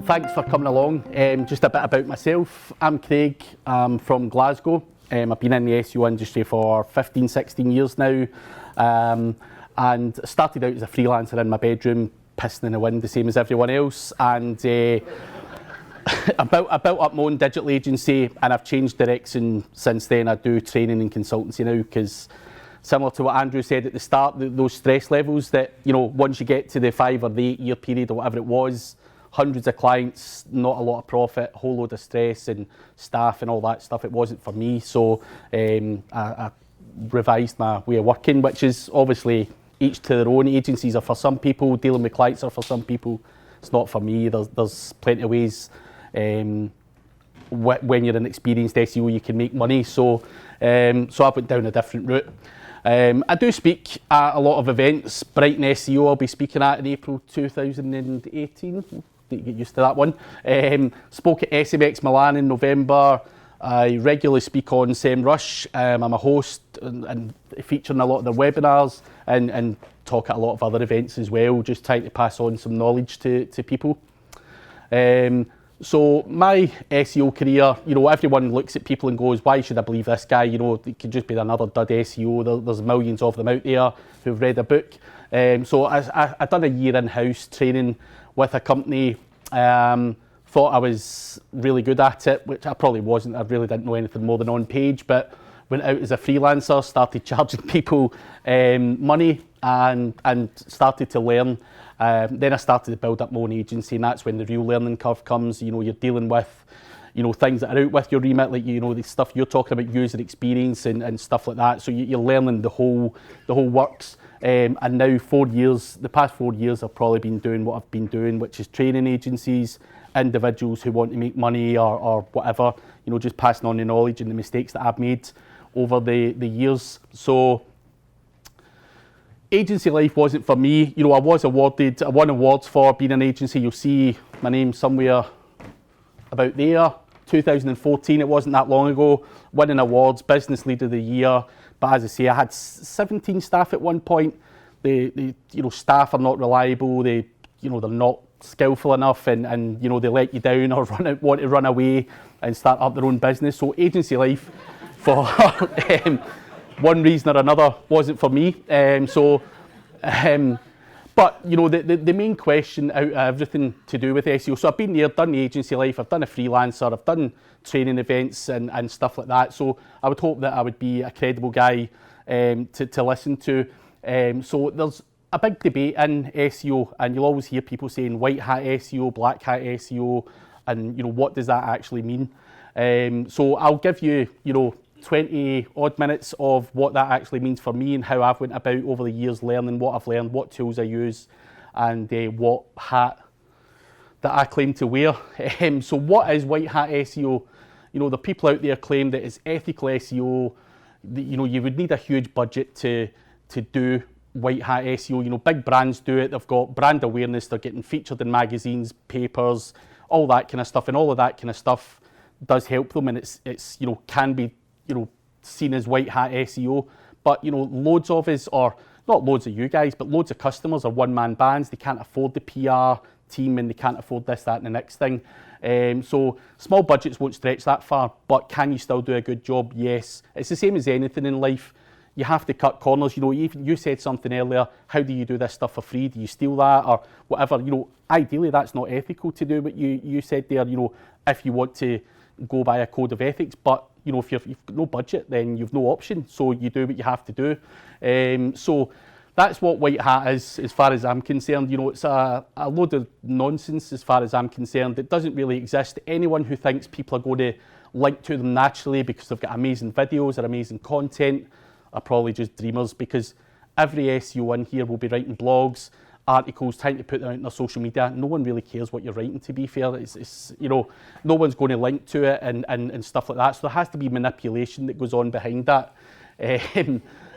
thanks for coming along. Just a bit about myself. I'm Craig. I'm from Glasgow. I've been in the SEO industry for 15, 16 years now, and started out as a freelancer in my bedroom, pissing in the wind the same as everyone else, and I built up my own digital agency, and I've changed direction since then. I do training and consultancy now, because similar to what Andrew said at the start, those stress levels that, once you get to the 5 or the 8 year period or whatever it was, hundreds of clients, not a lot of profit, a whole load of stress and staff and all that stuff, it wasn't for me. So I revised my way of working, which is obviously each to their own. Agencies are for some people, dealing with clients are for some people. It's not for me. There's plenty of ways when you're an experienced SEO you can make money. So I went down a different route. I do speak at a lot of events. Brighton SEO I'll be speaking at in April 2018. Get used to that one. Spoke at SMX Milan in November. I regularly speak on SEMrush. I'm a host and feature in a lot of their webinars and talk at a lot of other events as well, just trying to pass on some knowledge to people. So my SEO career, everyone looks at people and goes, why should I believe this guy? It could just be another dud SEO. There's millions of them out there who've read a book. So I done a year in-house training with a company. Thought I was really good at it, which I probably wasn't. I really didn't know anything more than on page, but went out as a freelancer, started charging people money and started to learn. Then I started to build up my own agency, and that's when the real learning curve comes. You're dealing with things that are out with your remit, like the stuff you're talking about, user experience and stuff like that. So you're learning the whole works. And now the past 4 years I've probably been doing what I've been doing, which is training agencies, individuals who want to make money or whatever, just passing on the knowledge and the mistakes that I've made over the years. So agency life wasn't for me. I won awards for being an agency. You'll see my name somewhere about there. 2014, it wasn't that long ago, winning awards, Business Leader of the Year. But as I say, I had 17 staff at one point. The staff are not reliable. They're not skillful enough, and they let you down or want to run away and start up their own business. So agency life, for one reason or another, wasn't for me. But the main question out of everything to do with SEO. So I've been there, done the agency life, I've done a freelancer, I've done training events and stuff like that. So I would hope that I would be a credible guy to listen to. So there's a big debate in SEO, and you'll always hear people saying white hat SEO, black hat SEO, and what does that actually mean? So I'll give you 20 odd minutes of what that actually means for me and how I've went about over the years learning what I've learned, what tools I use, and what hat that I claim to wear. So what is white hat SEO? The people out there claim that it's ethical SEO. You would need a huge budget to do white hat SEO. Big brands do it. They've got brand awareness. They're getting featured in magazines, papers, all that kind of stuff, and all of that kind of stuff does help them, and it's can be seen as white hat SEO. But loads of us, or not loads of you guys, but loads of customers are one-man bands. They can't afford the PR team, and they can't afford this, that, and the next thing. So small budgets won't stretch that far, but can you still do a good job? Yes. It's the same as anything in life. You have to cut corners. You said something earlier. How do you do this stuff for free? Do you steal that or whatever? Ideally that's not ethical to do what you said there. If you want to go by a code of ethics, but if you've got no budget, then you've no option. So you do what you have to do. So that's what white hat is, as far as I'm concerned. It's a load of nonsense as far as I'm concerned. It doesn't really exist. Anyone who thinks people are going to link to them naturally because they've got amazing videos or amazing content are probably just dreamers, because every SEO in here will be writing blogs, articles, trying to put them out on their social media. No one really cares what you're writing, to be fair. It's no one's going to link to it and stuff like that. So there has to be manipulation that goes on behind that.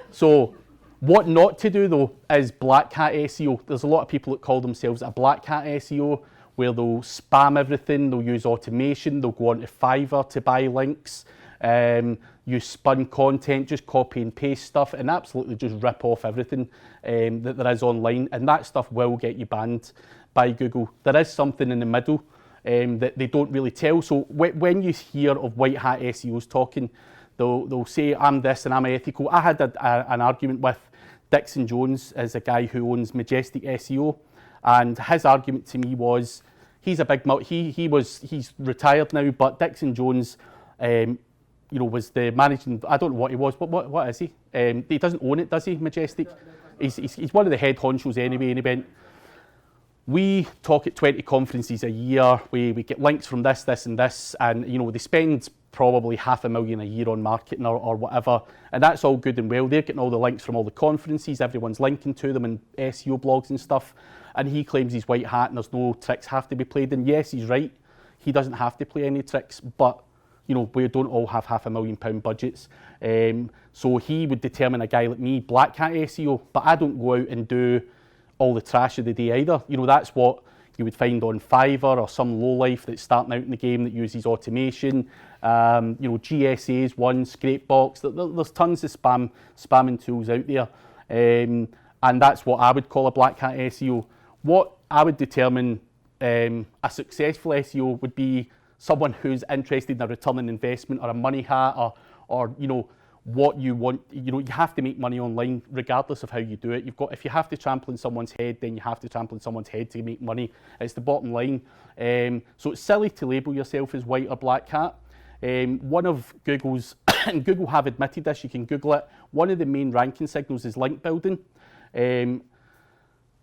So what not to do though is black hat SEO. There's a lot of people that call themselves a black hat SEO, where they'll spam everything, they'll use automation, they'll go onto Fiverr to buy links, use spun content, just copy and paste stuff, and absolutely just rip off everything that there is online, and that stuff will get you banned by Google. There is something in the middle that they don't really tell. So when you hear of white hat SEOs talking, they'll say, I'm this and I'm ethical. I had an argument with Dixon Jones, as a guy who owns Majestic SEO, and his argument to me was, he's a big he's retired now, but Dixon Jones, was the managing. I don't know what he was, but what is he? He doesn't own it, does he? Majestic. He's one of the head honchos anyway, and he went, we talk at 20 conferences a year, we get links from this, and this, and they spend probably $500,000 a year on marketing or whatever, and that's all good and well. They're getting all the links from all the conferences, everyone's linking to them in SEO blogs and stuff, and he claims he's white hat and there's no tricks have to be played, and yes, he's right, he doesn't have to play any tricks, but we don't all have £500,000 budgets. So he would determine a guy like me, black hat SEO, but I don't go out and do all the trash of the day either. That's what you would find on Fiverr or some lowlife that's starting out in the game that uses automation. GSA is one, Scrapebox. There's tons of spamming tools out there. And that's what I would call a black hat SEO. What I would determine a successful SEO would be someone who's interested in a return on investment or a money hat or what you want. You have to make money online regardless of how you do it. If you have to trample in someone's head, then you have to trample in someone's head to make money. It's the bottom line. So it's silly to label yourself as white or black hat. One of Google's, and Google have admitted this, you can Google it, one of the main ranking signals is link building.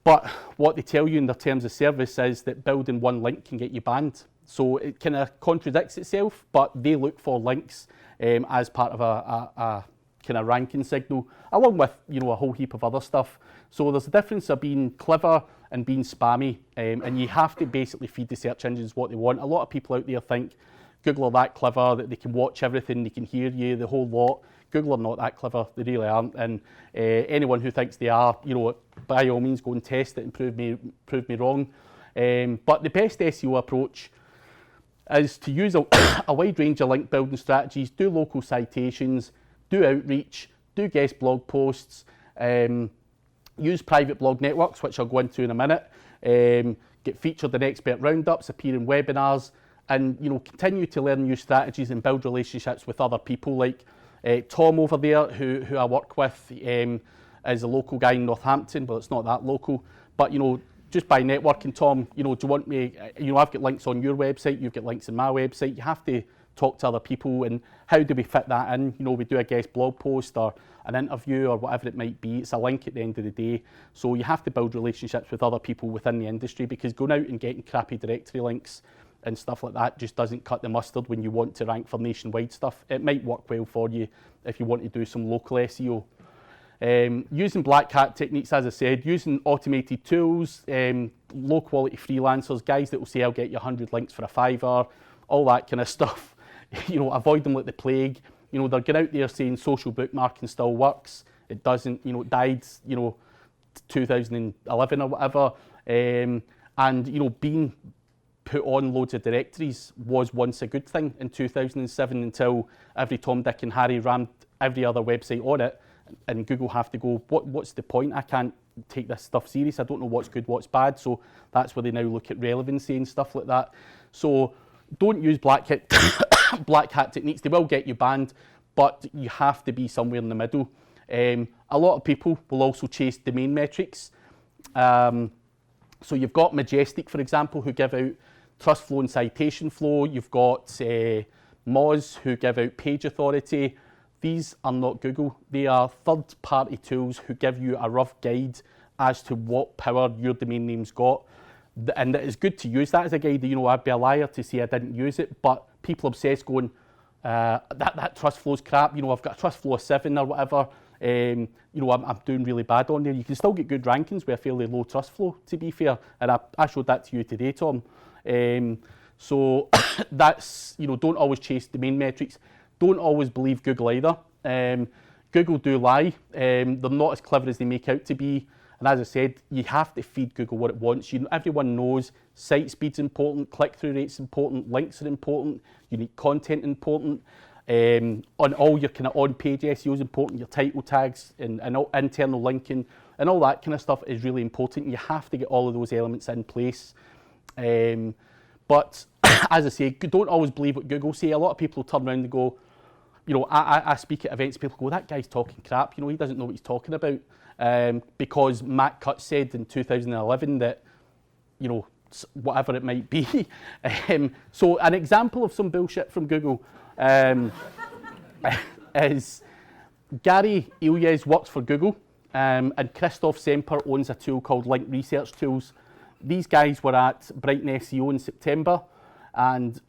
But what they tell you in their terms of service is that building one link can get you banned. So it kind of contradicts itself, but they look for links as part of a kind of ranking signal, along with a whole heap of other stuff. So there's a difference of being clever and being spammy, and you have to basically feed the search engines what they want. A lot of people out there think Google are that clever that they can watch everything, they can hear you, the whole lot. Google are not that clever, they really aren't, and anyone who thinks they are, by all means go and test it and prove me wrong. But the best SEO approach is to use a wide range of link building strategies, do local citations, do outreach, do guest blog posts, use private blog networks, which I'll go into in a minute, get featured in expert roundups, appear in webinars, and continue to learn new strategies and build relationships with other people. Like Tom over there, who I work with, is a local guy in Northampton. Well, it's not that local, but just by networking, Tom, do you want me, I've got links on your website, you've got links on my website, you have to talk to other people, and how do we fit that in? We do a guest blog post or an interview or whatever it might be, it's a link at the end of the day. So you have to build relationships with other people within the industry, because going out and getting crappy directory links and stuff like that just doesn't cut the mustard when you want to rank for nationwide stuff. It might work well for you if you want to do some local SEO. Using black hat techniques, as I said, using automated tools, low quality freelancers, guys that will say I'll get you 100 links for a $5, all that kind of stuff. Avoid them like the plague. They're going out there saying social bookmarking still works. It doesn't. It died 2011 or whatever. And being put on loads of directories was once a good thing in 2007, until every Tom, Dick and Harry rammed every other website on it, and Google have to go, what's the point? I can't take this stuff serious. I don't know what's good, what's bad. So that's where they now look at relevancy and stuff like that. So don't use black hat techniques. They will get you banned, but you have to be somewhere in the middle. A lot of people will also chase domain metrics. So you've got Majestic, for example, who give out trust flow and citation flow. You've got Moz, who give out page authority. These are not Google. They are third-party tools who give you a rough guide as to what power your domain name's got. And it's good to use that as a guide. I'd be a liar to say I didn't use it, but people obsess going, that trust flow's crap. I've got a trust flow of 7 or whatever. I'm doing really bad on there. You can still get good rankings with a fairly low trust flow, to be fair. And I showed that to you today, Tom. So that's, don't always chase domain metrics. Don't always believe Google either. Google do lie. They're not as clever as they make out to be. And as I said, you have to feed Google what it wants. Everyone knows site speed's important, click-through rate's important, links are important, unique content important. On all your kind of on-page SEO is important, your title tags and internal linking and all that kind of stuff is really important. You have to get all of those elements in place. But as I say, don't always believe what Google say. A lot of people turn around and go, I speak at events, people go, that guy's talking crap, he doesn't know what he's talking about. Because Matt Cutts said in 2011 that, whatever it might be. So an example of some bullshit from Google is Gary Ilyes works for Google, and Christoph Semper owns a tool called Link Research Tools. These guys were at Brighton SEO in September, and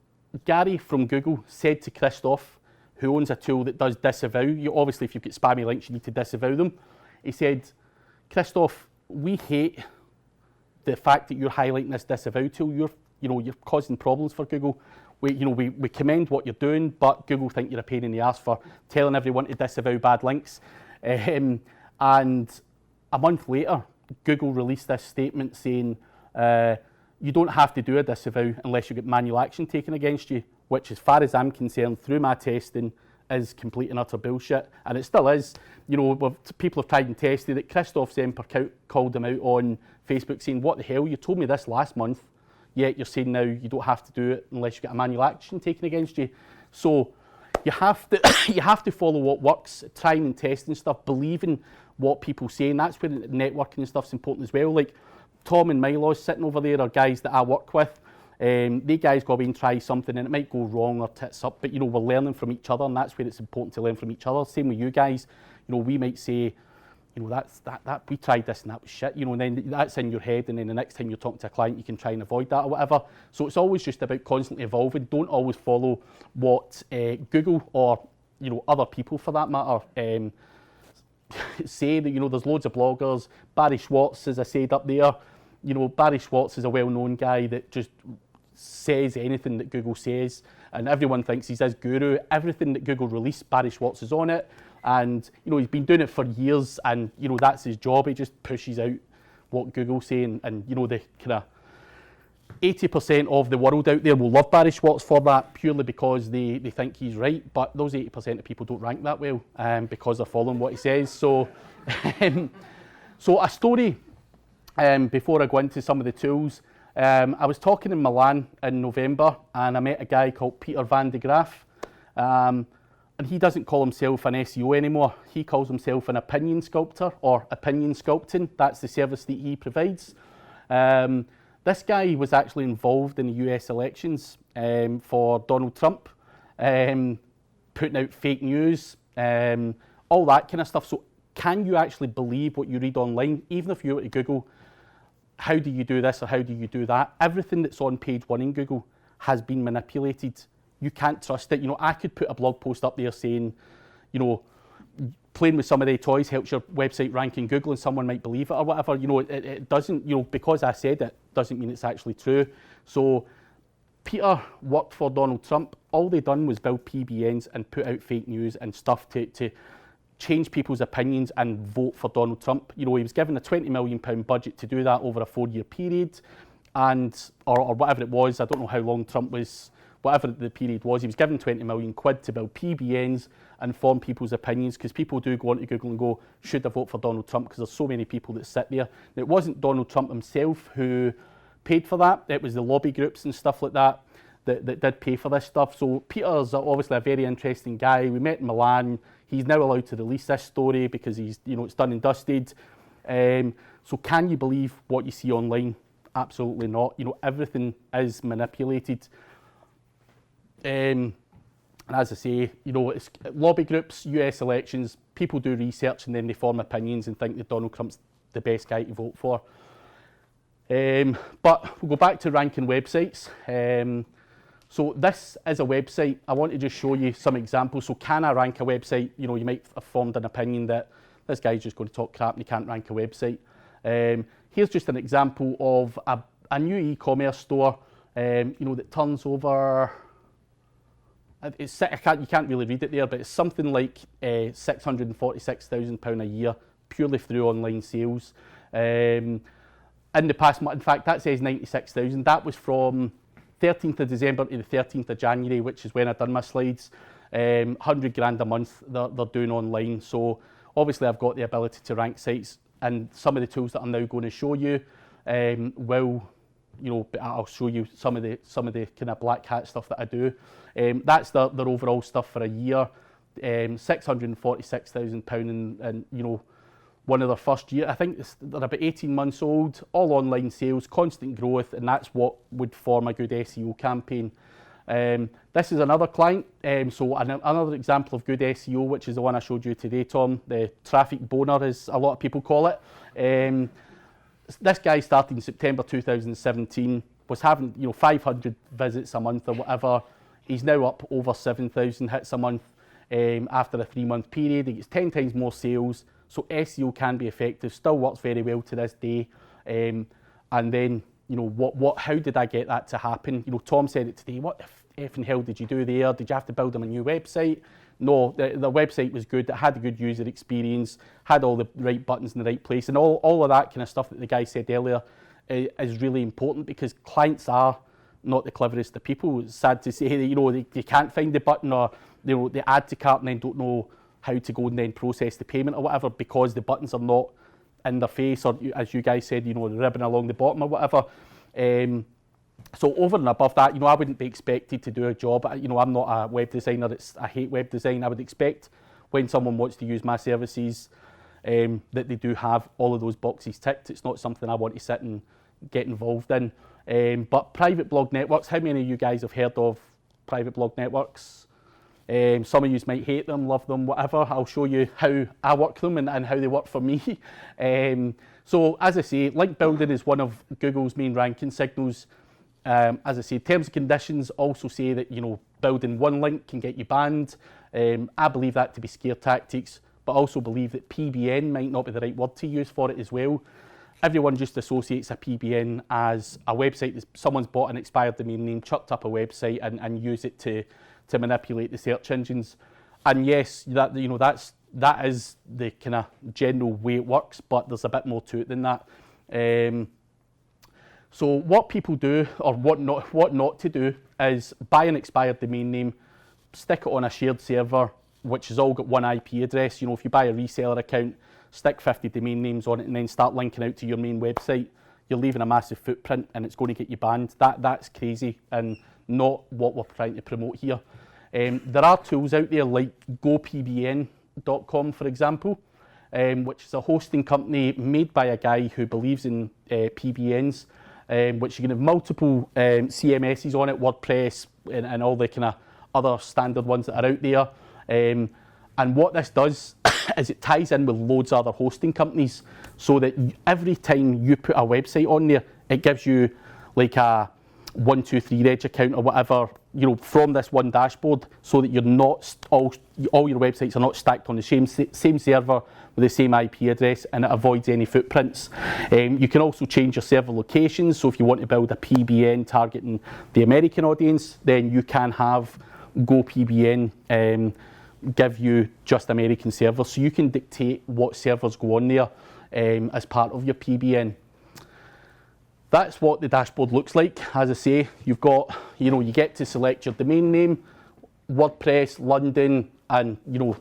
Gary from Google said to Christoph, who owns a tool that does disavow, obviously if you've got spammy links you need to disavow them. He said, Christoph, we hate the fact that you're highlighting this disavow tool. You're causing problems for Google. We commend what you're doing, but Google think you're a pain in the ass for telling everyone to disavow bad links. And a month later, Google released this statement saying, you don't have to do a disavow unless you get manual action taken against you, which as far as I'm concerned, through my testing, is complete and utter bullshit. And it still is. People have tried and tested it. Christoph Semper called him out on Facebook saying, what the hell, you told me this last month, yet you're saying now you don't have to do it unless you get a manual action taken against you. So you have to follow what works, trying and testing stuff, believing what people say, and that's where networking and stuff's important as well. Like Tom and Milos sitting over there are guys that I work with. They guys go away and try something and it might go wrong or tits up, but we're learning from each other, and that's where it's important to learn from each other. Same with you guys. We might say, that we tried this and that was shit, and then that's in your head, and then the next time you're talking to a client you can try and avoid that or whatever. So it's always just about constantly evolving. Don't always follow what Google or other people for that matter say. That there's loads of bloggers. Barry Schwartz, as I said up there, Barry Schwartz is a well-known guy that just says anything that Google says, and everyone thinks he's his guru. Everything that Google released, Barry Schwartz is on it, and he's been doing it for years, and that's his job. He just pushes out what Google's saying, and the kind of 80% of the world out there will love Barry Schwartz for that, purely because they think he's right, but those 80% of people don't rank that well because they're following what he says. So, so a story before I go into some of the tools. I was talking in Milan in November, and I met a guy called Peter van de Graaf, and he doesn't call himself an SEO anymore. He calls himself an opinion sculptor, or opinion sculpting. That's the service that he provides. This guy was actually involved in the US elections for Donald Trump, putting out fake news, all that kind of stuff. So can you actually believe what you read online? Even if you were to Google, how do you do this or how do you do that? Everything that's on page 1 in Google has been manipulated. You can't trust it. I could put a blog post up there saying, playing with some of the toys helps your website rank in Google, and someone might believe it or whatever. It doesn't, because I said it, doesn't mean it's actually true. So Peter worked for Donald Trump. All they done was build PBNs and put out fake news and stuff to change people's opinions and vote for Donald Trump. He was given a £20 million budget to do that over a 4-year period, and or whatever it was. I don't know how long Trump was, whatever the period was. He was given 20 million quid to build PBNs and form people's opinions, because people do go onto Google and go, should I vote for Donald Trump? Because there's so many people that sit there. And it wasn't Donald Trump himself who paid for that. It was the lobby groups and stuff like that that did pay for this stuff. So Peter's obviously a very interesting guy. We met in Milan. He's now allowed to release this story because he's, it's done and dusted. So can you believe what you see online? Absolutely not. Everything is manipulated. And as I say, it's lobby groups, US elections, people do research and then they form opinions and think that Donald Trump's the best guy to vote for. But we'll go back to ranking websites. So this is a website. I want to just show you some examples. So can I rank a website? You might have formed an opinion that this guy's just going to talk crap and he can't rank a website. Here's just an example of a new e-commerce store, that turns over, you can't really read it there, but it's something like £646,000 a year, purely through online sales. In the past month, in fact, that says 96,000. That was from 13th of December to the 13th of January, which is when I've done my slides. 100 grand a month they're doing online. So obviously I've got the ability to rank sites, and some of the tools that I'm now going to show you will but I'll show you some of the kind of black hat stuff that I do. That's their overall stuff for a year. £646,000 and one of their first year. I think they're about 18 months old, all online sales, constant growth, and that's what would form a good SEO campaign. This is another client, so another example of good SEO, which is the one I showed you today, Tom, the traffic boner, as a lot of people call it. This guy started in September 2017, was having 500 visits a month or whatever. He's now up over 7,000 hits a month after a 3-month period. He gets 10 times more sales. So SEO can be effective, still works very well to this day. And then, how did I get that to happen? Tom said it today. What the effing hell did you do there? Did you have to build them a new website? No, the website was good. It had a good user experience, had all the right buttons in the right place, and all of that kind of stuff that the guy said earlier is really important, because clients are not the cleverest of people. It's sad to say that they can't find the button, or they add to cart and then don't know how to go and then process the payment or whatever, because the buttons are not in their face, or as you guys said, the ribbon along the bottom or whatever. So over and above that, I wouldn't be expected to do a job. I'm not a web designer. I hate web design. I would expect when someone wants to use my services that they do have all of those boxes ticked. It's not something I want to sit and get involved in. But private blog networks, how many of you guys have heard of private blog networks? Some of you might hate them, love them, whatever. I'll show you how I work them and how they work for me. So as I say, link building is one of Google's main ranking signals. As I say, terms and conditions also say that building one link can get you banned. I believe that to be scare tactics, but also believe that PBN might not be the right word to use for it as well. Everyone just associates a PBN as a website that someone's bought an expired domain name, chucked up a website and use it to manipulate the search engines. And yes, that is the kind of general way it works, but there's a bit more to it than that. So what people do, or what not to do, is buy an expired domain name, stick it on a shared server, which has all got one IP address. If you buy a reseller account, stick 50 domain names on it and then start linking out to your main website, you're leaving a massive footprint and it's going to get you banned. That's crazy and not what we're trying to promote here. There are tools out there like gopbn.com, for example, which is a hosting company made by a guy who believes in PBNs, which you can have multiple CMSs on it, WordPress and all the kind of other standard ones that are out there. And what this does is it ties in with loads of other hosting companies, so that every time you put a website on there, it gives you like a 123 reg account or whatever, from this one dashboard, so that you're not all your websites are not stacked on the same server with the same IP address, and it avoids any footprints. You can also change your server locations, so if you want to build a PBN targeting the American audience, then you can have GoPBN give you just American servers, so you can dictate what servers go on there as part of your PBN. That's what the dashboard looks like. As I say, you've got, you get to select your domain name, WordPress, London, and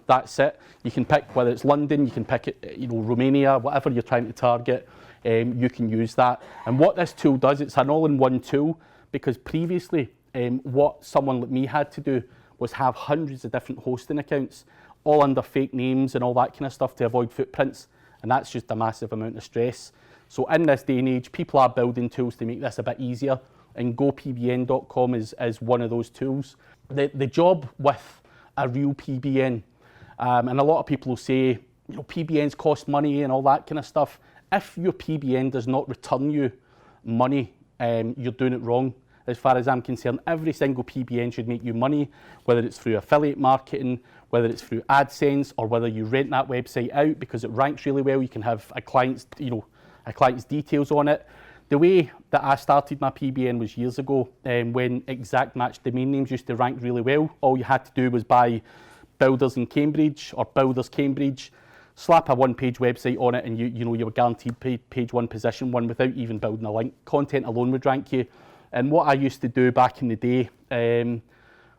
that's it. You can pick whether it's London, you can pick it, Romania, whatever you're trying to target, you can use that. And what this tool does, it's an all-in-one tool, because previously what someone like me had to do was have hundreds of different hosting accounts, all under fake names and all that kind of stuff to avoid footprints, and that's just a massive amount of stress. So in this day and age, people are building tools to make this a bit easier, and gopbn.com is one of those tools. The job with a real PBN, and a lot of people will say, PBNs cost money and all that kind of stuff. If your PBN does not return you money, you're doing it wrong. As far as I'm concerned, every single PBN should make you money, whether it's through affiliate marketing, whether it's through AdSense, or whether you rent that website out because it ranks really well. You can have a client's details on it. The way that I started my PBN was years ago, when exact match domain names used to rank really well. All you had to do was buy Builders in Cambridge or Builders Cambridge, slap a one-page website on it, and you were guaranteed page one, position one, without even building a link. Content alone would rank you. And what I used to do back in the day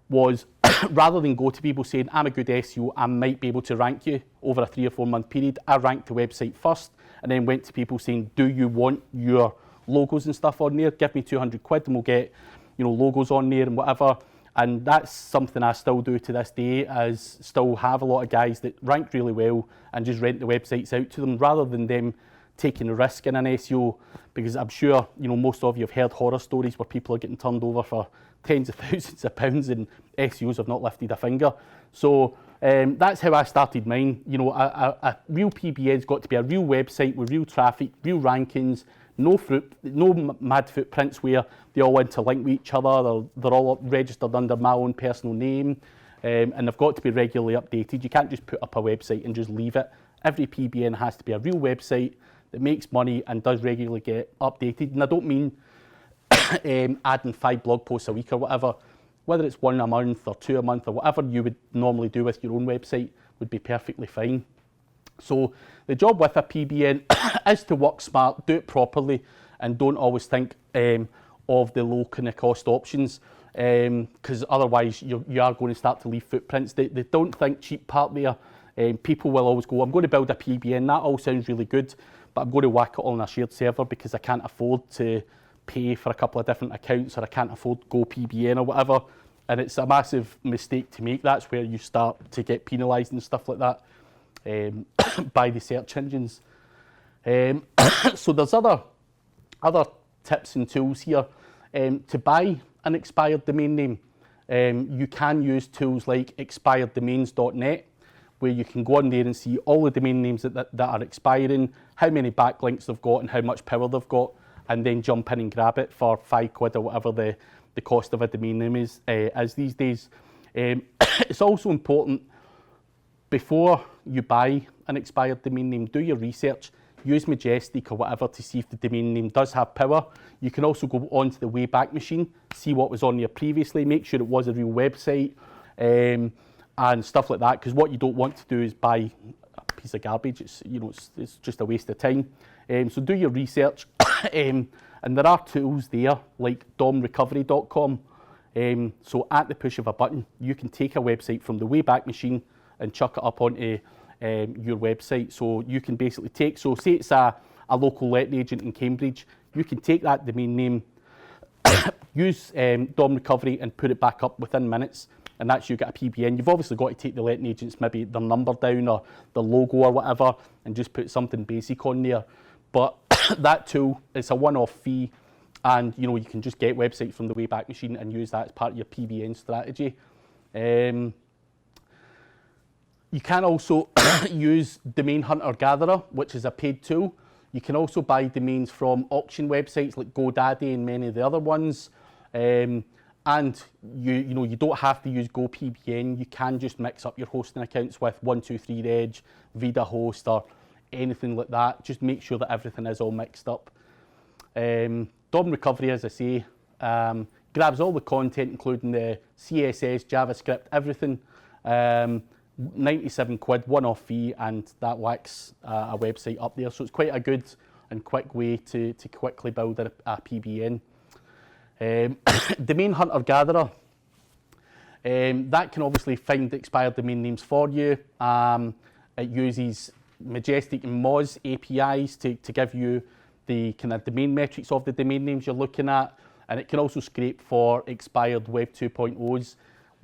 was, rather than go to people saying, I'm a good SEO, I might be able to rank you over a 3 or 4 month period, I ranked the website first and then went to people saying, do you want your logos and stuff on there. Give me 200 quid and we'll get, logos on there and whatever. And that's something I still do to this day, is still have a lot of guys that rank really well and just rent the websites out to them rather than them taking a risk in an SEO, because I'm sure, most of you have heard horror stories where people are getting turned over for tens of thousands of pounds and SEOs have not lifted a finger. So that's how I started mine. A real PBN's got to be a real website with real traffic, real rankings, no mad footprints where they all interlink with each other. They're all registered under my own personal name, and they've got to be regularly updated. You can't just put up a website and just leave it. Every PBN has to be a real website that makes money and does regularly get updated. And I don't mean adding 5 blog posts a week or whatever. Whether it's 1 a month or 2 a month or whatever you would normally do with your own website would be perfectly fine. So the job with a PBN is to work smart, do it properly, and don't always think of the low kind of cost options, because otherwise you are going to start to leave footprints. They don't think cheap part there. People will always go, I'm going to build a PBN, that all sounds really good, but I'm going to whack it all on a shared server because I can't afford to pay for a couple of different accounts, or I can't afford Go PBN or whatever. And it's a massive mistake to make. That's where you start to get penalised and stuff like that by the search engines. So there's other tips and tools here. To buy an expired domain name, you can use tools like expireddomains.net, where you can go on there and see all the domain names that are expiring, how many backlinks they've got and how much power they've got, and then jump in and grab it for 5 quid or whatever the cost of a domain name is these days. It's also important, before you buy an expired domain name, do your research. Use Majestic or whatever to see if the domain name does have power. You can also go onto the Wayback Machine, see what was on there previously, make sure it was a real website, and stuff like that, because what you don't want to do is buy a piece of garbage. It's just a waste of time. So do your research, and there are tools there like domrecovery.com. So at the push of a button, you can take a website from the Wayback Machine and chuck it up onto your website. So you can basically say it's a local letting agent in Cambridge, you can take that domain name, use DOM Recovery and put it back up within minutes, and that's you get a PBN. You've obviously got to take the letting agents, maybe their number down or the logo or whatever, and just put something basic on there. But that tool, it's a one-off fee, and you can just get websites from the Wayback Machine and use that as part of your PBN strategy. You can also use Domain Hunter Gatherer, which is a paid tool. You can also buy domains from auction websites like GoDaddy and many of the other ones. And you don't have to use GoPBN. You can just mix up your hosting accounts with 123reg, VidaHost, or anything like that. Just make sure that everything is all mixed up. DOM Recovery, as I say, grabs all the content, including the CSS, JavaScript, everything. 97 quid, one-off fee, and that whacks a website up there. So it's quite a good and quick way to quickly build a PBN. Domain Hunter Gatherer, that can obviously find expired domain names for you. It uses Majestic and Moz APIs to give you the kind of domain metrics of the domain names you're looking at, and it can also scrape for expired Web 2.0s.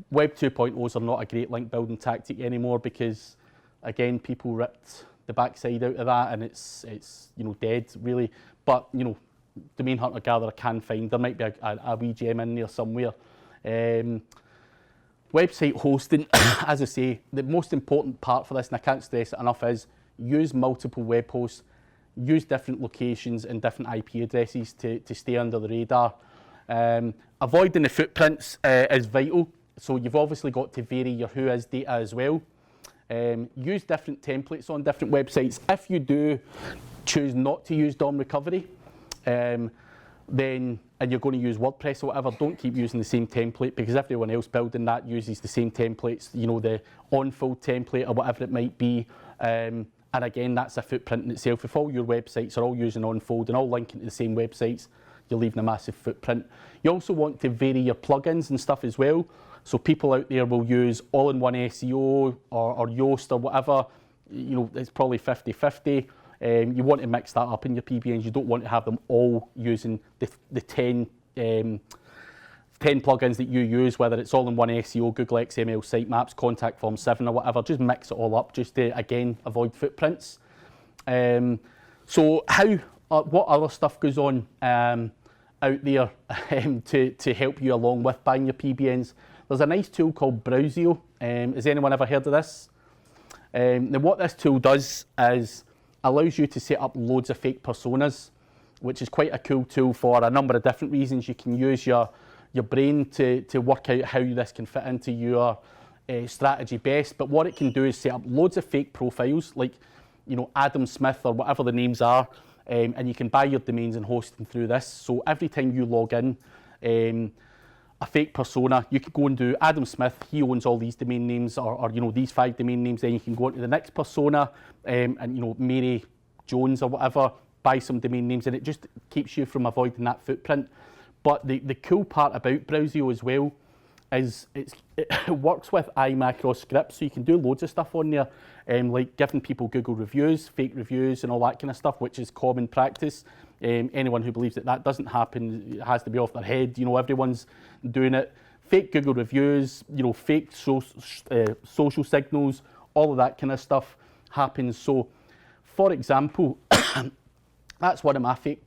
Web 2.0s are not a great link building tactic anymore because, again, people ripped the backside out of that, and it's dead really. But Domain Hunter Gatherer can find, there might be a wee gem in there somewhere. Website hosting, as I say, the most important part for this, and I can't stress it enough, is use multiple web hosts, use different locations and different IP addresses to stay under the radar. Avoiding the footprints is vital. So you've obviously got to vary your who is data as well. Use different templates on different websites. If you do choose not to use DOM Recovery, and you're going to use WordPress or whatever, don't keep using the same template, because everyone else building that uses the same templates, the on-fold template or whatever it might be. And again, that's a footprint in itself. If all your websites are all using on-fold and all linking to the same websites, you're leaving a massive footprint. You also want to vary your plugins and stuff as well. So people out there will use all-in-one SEO or Yoast or whatever. It's probably 50-50. You want to mix that up in your PBNs. You don't want to have them all using the 10 plugins that you use, whether it's all in one SEO, Google XML, sitemaps, contact form 7 or whatever. Just mix it all up just to, again, avoid footprints. So what other stuff goes on out there to help you along with buying your PBNs? There's a nice tool called Browseo. Has anyone ever heard of this? Now what this tool does is allows you to set up loads of fake personas, which is quite a cool tool for a number of different reasons. You can use your brain to work out how this can fit into your strategy best. But what it can do is set up loads of fake profiles, like Adam Smith or whatever the names are, and you can buy your domains and host them through this. So every time you log in, a fake persona, you could go and do Adam Smith, he owns all these domain names, or these 5 domain names. Then you can go into the next persona, and Mary Jones or whatever, buy some domain names, and it just keeps you from avoiding that footprint. But the cool part about Browseo as well is it works with iMacro scripts, so you can do loads of stuff on there, like giving people Google reviews, fake reviews and all that kind of stuff, which is common practice. Anyone who believes that doesn't happen has to be off their head. Everyone's doing it. Fake Google reviews, fake social signals, all of that kind of stuff happens. So, for example, that's one of my fake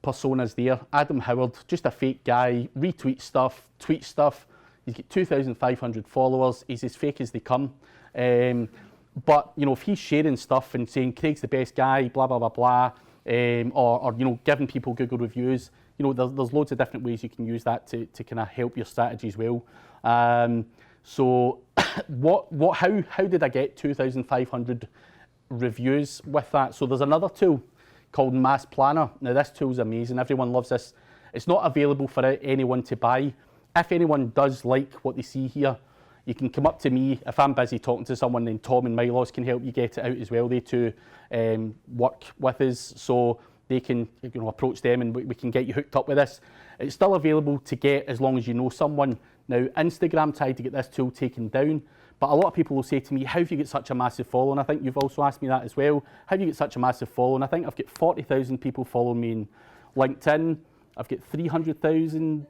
personas there. Adam Howard, just a fake guy, retweets stuff, tweets stuff. He's got 2,500 followers. He's as fake as they come. But if he's sharing stuff and saying Craig's the best guy, blah blah blah blah, or giving people Google reviews, there's loads of different ways you can use that to kind of help your strategy as well. So how did I get 2,500 reviews with that? So there's another tool called Mass Planner. Now this tool's amazing, everyone loves this. It's not available for anyone to buy. If anyone does like what they see here, you can come up to me. If I'm busy talking to someone, then Tom and Milos can help you get it out as well. They too work with us, so they can approach them and we can get you hooked up with this. It's still available to get as long as you know someone. Now Instagram tried to get this tool taken down, but a lot of people will say to me, how have you got such a massive following? I think you've also asked me that as well. How do you get such a massive following? I think I've got 40,000 people following me in LinkedIn. I've got 300,000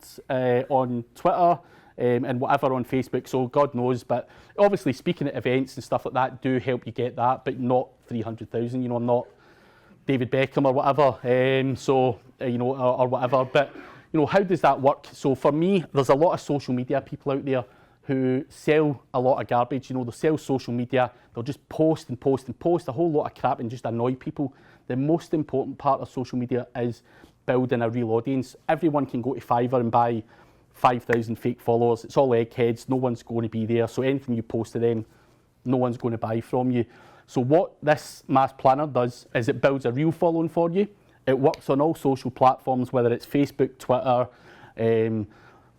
on Twitter and whatever on Facebook, so God knows. But obviously speaking at events and stuff like that do help you get that, but not 300,000. I'm not David Beckham or whatever, or whatever. But how does that work? So for me, there's a lot of social media people out there who sell a lot of garbage. They'll sell social media, they'll just post and post and post a whole lot of crap and just annoy people. The most important part of social media is building a real audience. Everyone can go to Fiverr and buy 5,000 fake followers. It's all eggheads, no one's going to be there, so anything you post to them, no one's going to buy from you. So what this Mass Planner does is it builds a real following for you. It works on all social platforms, whether it's Facebook, Twitter,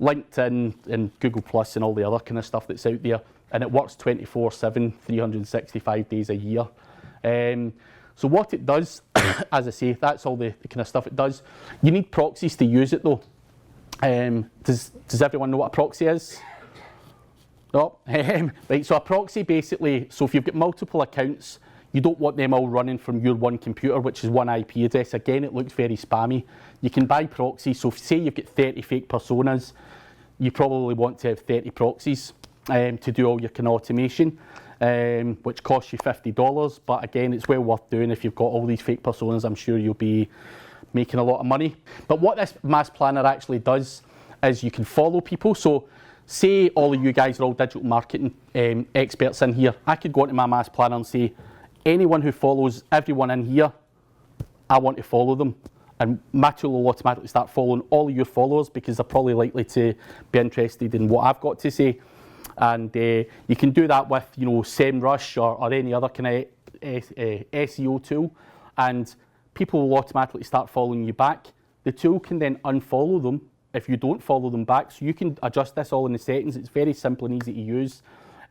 LinkedIn and Google Plus and all the other kind of stuff that's out there, and it works 24/7, 365 days a year. So what it does, as I say, that's all the kind of stuff it does. You need proxies to use it though. Does everyone know what a proxy is? No? Right, so a proxy basically, so if you've got multiple accounts, you don't want them all running from your one computer, which is one IP address. Again, it looks very spammy. You can buy proxies, so say you've got 30 fake personas, you probably want to have 30 proxies to do all your kind of automation, which costs you $50, but again, it's well worth doing. If you've got all these fake personas, I'm sure you'll be making a lot of money. But what this Mass Planner actually does is you can follow people. So say all of you guys are all digital marketing experts in here. I could go into my Mass Planner and say, anyone who follows everyone in here, I want to follow them. And my tool will automatically start following all of your followers because they're probably likely to be interested in what I've got to say. And you can do that with, SEMrush or any other kind of SEO tool, and people will automatically start following you back. The tool can then unfollow them if you don't follow them back. So you can adjust this all in the settings. It's very simple and easy to use.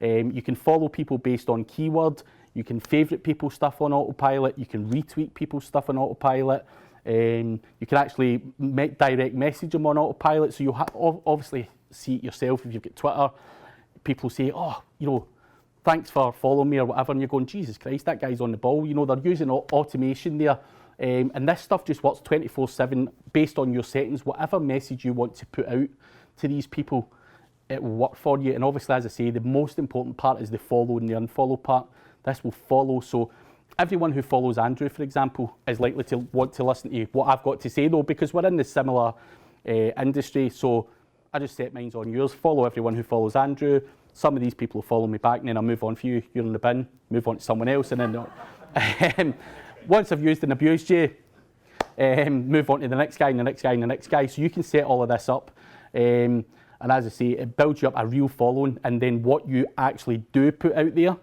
You can follow people based on keyword. You can favourite people's stuff on autopilot. You can retweet people's stuff on autopilot. You can actually direct message them on autopilot. So you'll obviously see it yourself if you've got Twitter. People say, thanks for following me or whatever, and you're going, Jesus Christ, that guy's on the ball. You know, they're using automation there. And this stuff just works 24/7 based on your settings. Whatever message you want to put out to these people, it will work for you. And obviously, as I say, the most important part is the follow and the unfollow part. This will follow. So everyone who follows Andrew, for example, is likely to want to listen to what I've got to say, though, because we're in the similar industry. So I just set mine on yours. Follow everyone who follows Andrew. Some of these people will follow me back, and then I'll move on for you. You're in the bin. Move on to someone else, and then once I've used and abused you, move on to the next guy, and the next guy, and the next guy. So you can set all of this up. And as I say, it builds you up a real following, and then what you actually do put out there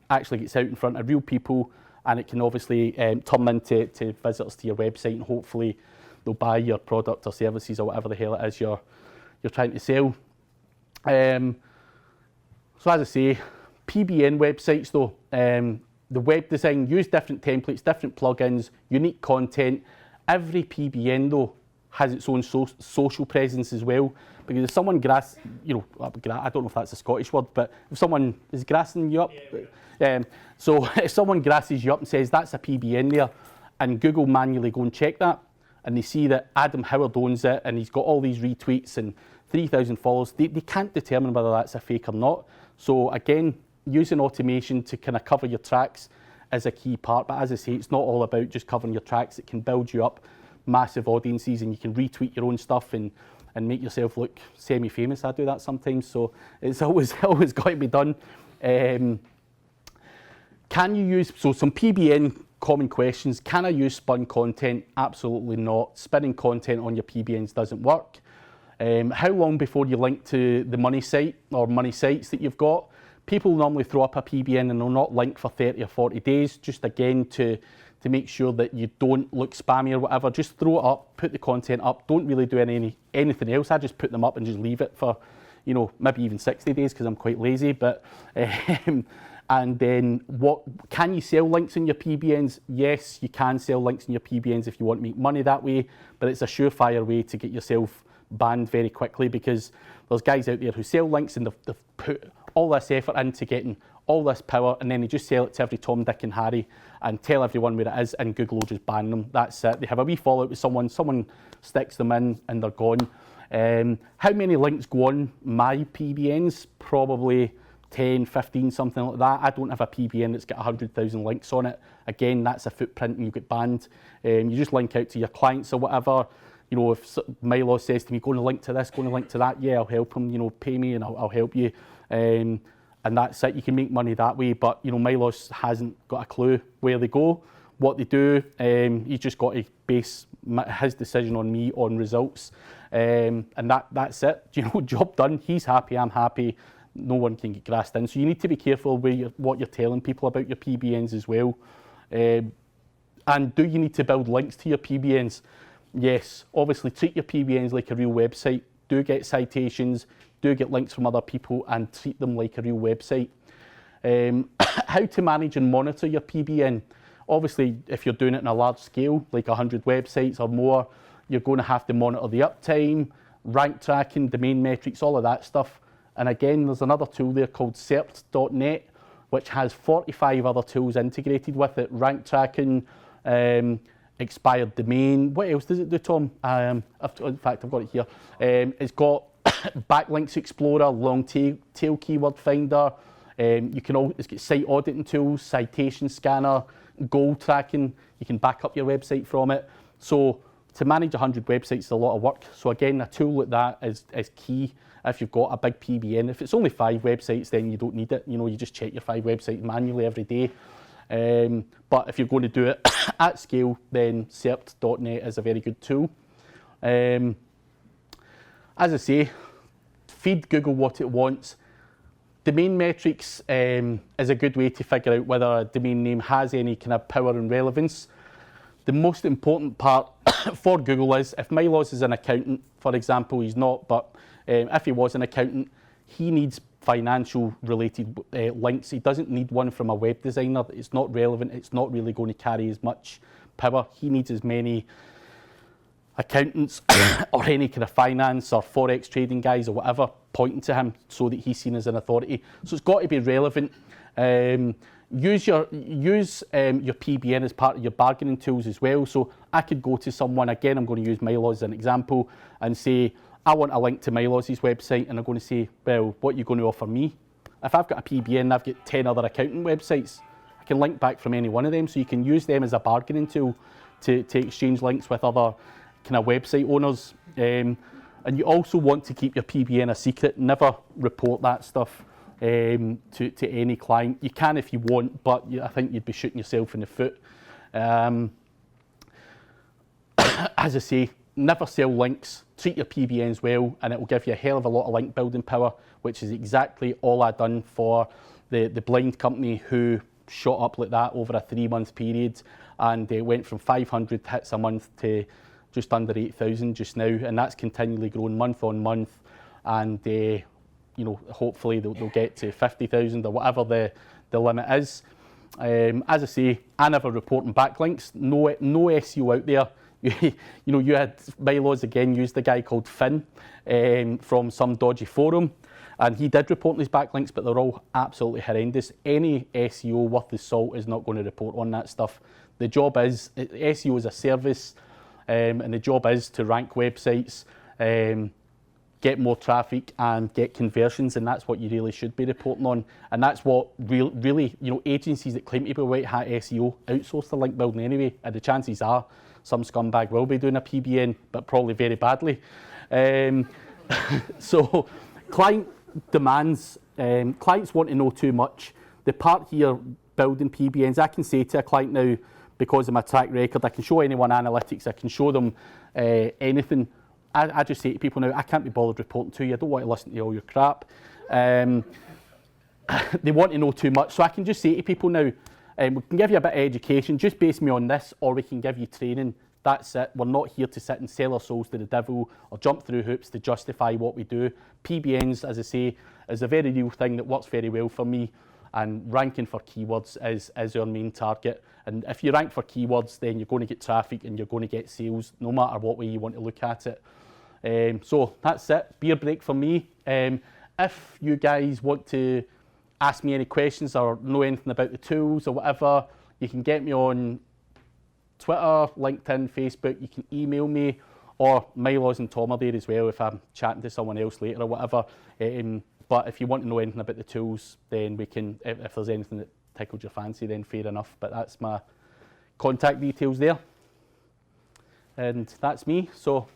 actually gets out in front of real people, and it can obviously turn into visitors to your website, and hopefully they'll buy your product or services or whatever the hell it is you're trying to sell. So as I say, PBN websites though, the web design, use different templates, different plugins, unique content. Every PBN though has its own social presence as well. Because if someone I don't know if that's a Scottish word, but if someone is grassing you up, so if someone grasses you up and says that's a PBN there, and Google manually go and check that, and they see that Adam Howard owns it, and he's got all these retweets and 3,000 followers, they can't determine whether that's a fake or not. So again, using automation to kind of cover your tracks is a key part. But as I say, it's not all about just covering your tracks. It can build you up massive audiences, and you can retweet your own stuff and make yourself look semi-famous. I do that sometimes, so it's always got to be done. Can you use, so some PBN common questions, can I use spun content? Absolutely not. Spinning content on your PBNs doesn't work. How long before you link to the money site or money sites that you've got? People normally throw up a PBN and they'll not link for 30 or 40 days, just again to make sure that you don't look spammy or whatever. Just throw it up, put the content up, don't really do anything else. I just put them up and just leave it for, maybe even 60 days because I'm quite lazy. But and then can you sell links in your PBNs? Yes, you can sell links in your PBNs if you want to make money that way, but it's a surefire way to get yourself banned very quickly, because there's guys out there who sell links and they've put all this effort into getting all this power, and then they just sell it to every Tom, Dick and Harry and tell everyone where it is, and Google will just ban them. That's it. They have a wee fallout with someone sticks them in and they're gone. How many links go on my PBNs? Probably 10, 15, something like that. I don't have a PBN that's got 100,000 links on it. Again, that's a footprint and you get banned. You just link out to your clients or whatever. If Milo says to me, go and link to this, go and link to that, yeah, I'll help him, pay me and I'll help you. And that's it. You can make money that way, but Milos hasn't got a clue where they go, what they do. He's just got to base his decision on me, on results, and that's it. Job done. He's happy, I'm happy. No one can get grassed in. So you need to be careful what you're telling people about your PBNs as well. And do you need to build links to your PBNs? Yes, obviously treat your PBNs like a real website. Do get citations, do get links from other people, and treat them like a real website. How to manage and monitor your PBN. Obviously, if you're doing it on a large scale, like 100 websites or more, you're going to have to monitor the uptime, rank tracking, domain metrics, all of that stuff. And again, there's another tool there called excerpt.net, which has 45 other tools integrated with it. Rank tracking, expired domain. What else does it do, Tom? In fact, I've got it here. It's got backlinks explorer, long tail keyword finder. It's got site auditing tools, citation scanner, goal tracking. You can back up your website from it. So to manage 100 websites is a lot of work. So again, a tool like that is key if you've got a big PBN. If it's only 5 websites, then you don't need it. You just check your 5 websites manually every day. But if you're going to do it at scale, then excerpt.net is a very good tool. As I say, feed Google what it wants. Domain metrics is a good way to figure out whether a domain name has any kind of power and relevance. The most important part for Google is, if Milos is an accountant, for example, he's not, but if he was an accountant, he needs financial related links. He doesn't need one from a web designer. It's not relevant. It's not really going to carry as much power. He needs as many accountants or any kind of finance or forex trading guys or whatever pointing to him so that he's seen as an authority. So it's got to be relevant. Use your PBN as part of your bargaining tools as well. So I could go to someone, again, I'm going to use Milos as an example, and say, I want a link to Milos' website, and I'm going to say, well, what are you going to offer me? If I've got a PBN and I've got 10 other accounting websites, I can link back from any one of them. So you can use them as a bargaining tool to exchange links with other kind of website owners. And you also want to keep your PBN a secret. Never report that stuff to any client. You can if you want, but I think you'd be shooting yourself in the foot. As I say, never sell links. Treat your PBNs well, and it will give you a hell of a lot of link building power, which is exactly all I've done for the blind company who shot up like that over a 3-month period, and they went from 500 hits a month to just under 8,000 just now, and that's continually grown month on month, and you know, hopefully they'll get to 50,000 or whatever the limit is. As I say, I never report on backlinks. No SEO out there. You know, you had Milos again used a guy called Finn from some dodgy forum, and he did report on his backlinks, but they're all absolutely horrendous. Any SEO worth his salt is not going to report on that stuff. The job is, SEO is a service, and the job is to rank websites, get more traffic and get conversions, and that's what you really should be reporting on. And that's what really, you know, agencies that claim to be white hat SEO outsource the link building anyway, and the chances are some scumbag will be doing a PBN, but probably very badly. So client demands, clients want to know too much. The part here, building PBNs, I can say to a client now, because of my track record, I can show anyone analytics, I can show them anything. I just say to people now, I can't be bothered reporting to you, I don't want to listen to all your crap. They want to know too much, so I can just say to people now, we can give you a bit of education, just base me on this, or we can give you training. That's it. We're not here to sit and sell our souls to the devil or jump through hoops to justify what we do. PBNs, as I say, is a very real thing that works very well for me, and ranking for keywords is our main target. And if you rank for keywords, then you're going to get traffic and you're going to get sales, no matter what way you want to look at it. So that's it. Beer break for me. If you guys want to ask me any questions or know anything about the tools or whatever, you can get me on Twitter, LinkedIn, Facebook. You can email me, or Milos and Tom are there as well if I'm chatting to someone else later or whatever. But if you want to know anything about the tools, then we can, if there's anything that tickled your fancy, then fair enough. But that's my contact details there. And that's me, so.